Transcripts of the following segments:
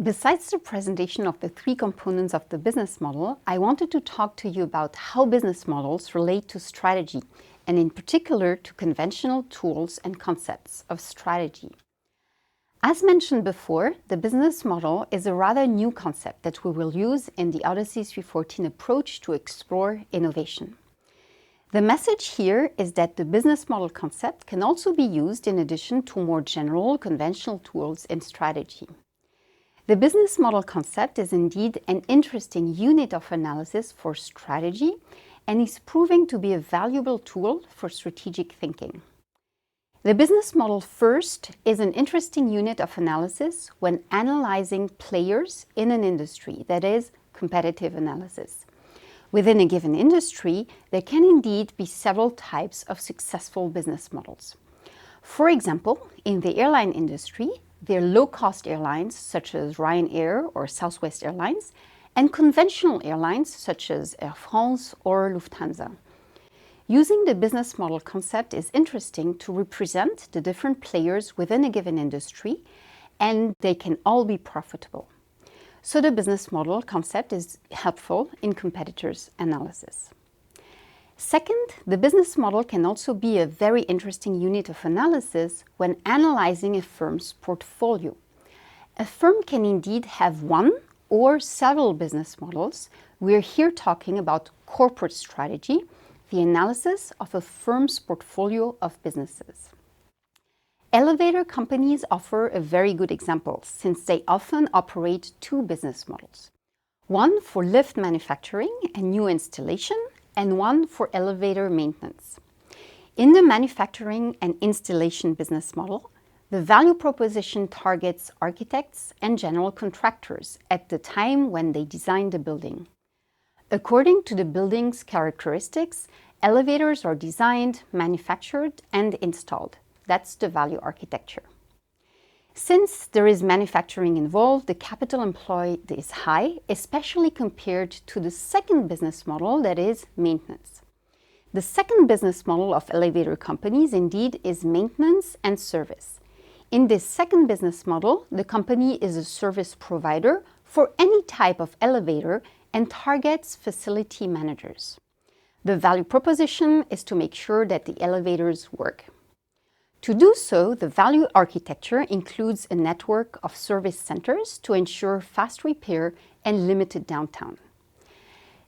Besides the presentation of the three components of the business model, I wanted to talk to you about how business models relate to strategy, and in particular to conventional tools and concepts of strategy. As mentioned before, the business model is a rather new concept that we will use in the Odyssey 314 approach to explore innovation. The message here is that the business model concept can also be used in addition to more general conventional tools in strategy. The business model concept is indeed an interesting unit of analysis for strategy and is proving to be a valuable tool for strategic thinking. The business model first is an interesting unit of analysis when analyzing players in an industry, that is, competitive analysis. Within a given industry, there can indeed be several types of successful business models. For example, in the airline industry, there are low-cost airlines such as Ryanair or Southwest Airlines, and conventional airlines such as Air France or Lufthansa. Using the business model concept is interesting to represent the different players within a given industry, and they can all be profitable. So the business model concept is helpful in competitors' analysis. Second, the business model can also be a very interesting unit of analysis when analyzing a firm's portfolio. A firm can indeed have one or several business models. We're here talking about corporate strategy, the analysis of a firm's portfolio of businesses. Elevator companies offer a very good example since they often operate two business models. One for lift manufacturing and new installation, and one for elevator maintenance. In the manufacturing and installation business model, the value proposition targets architects and general contractors at the time when they design the building. According to the building's characteristics, elevators are designed, manufactured, and installed. That's the value architecture. Since there is manufacturing involved, the capital employed is high, especially compared to the second business model, that is maintenance. The second business model of elevator companies indeed is maintenance and service. In this second business model, the company is a service provider for any type of elevator and targets facility managers. The value proposition is to make sure that the elevators work. To do so, the value architecture includes a network of service centers to ensure fast repair and limited downtime.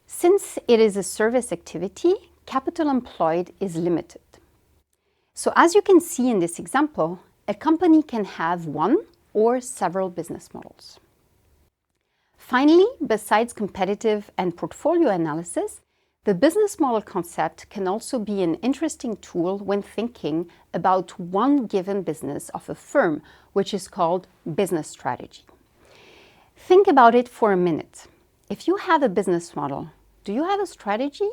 Since it is a service activity, capital employed is limited. So as you can see in this example, a company can have one or several business models. Finally, besides competitive and portfolio analysis, the business model concept can also be an interesting tool when thinking about one given business of a firm, which is called business strategy. Think about it for a minute. If you have a business model, do you have a strategy?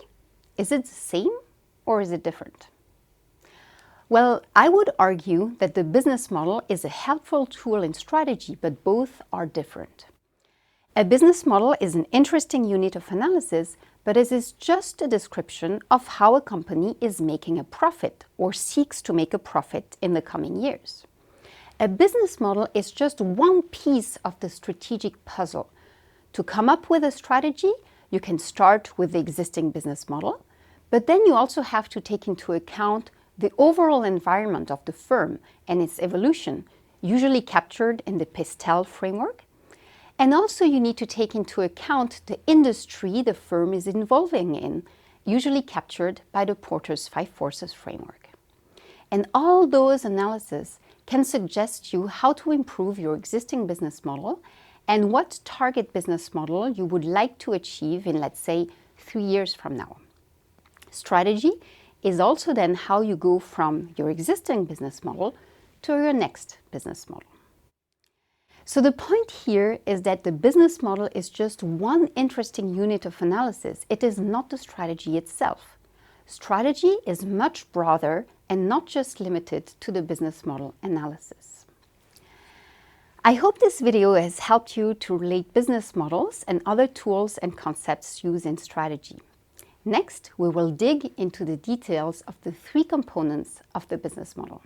Is it the same or is it different? Well, I would argue that the business model is a helpful tool in strategy, but both are different. A business model is an interesting unit of analysis, but it is just a description of how a company is making a profit or seeks to make a profit in the coming years. A business model is just one piece of the strategic puzzle. To come up with a strategy, you can start with the existing business model, but then you also have to take into account the overall environment of the firm and its evolution, usually captured in the Pestel framework. And also you need to take into account the industry the firm is involving in, usually captured by the Porter's Five Forces framework. And all those analyses can suggest you how to improve your existing business model and what target business model you would like to achieve in, let's say, 3 years from now. Strategy is also then how you go from your existing business model to your next business model. So the point here is that the business model is just one interesting unit of analysis. It is not the strategy itself. Strategy is much broader and not just limited to the business model analysis. I hope this video has helped you to relate business models and other tools and concepts used in strategy. Next, we will dig into the details of the three components of the business model.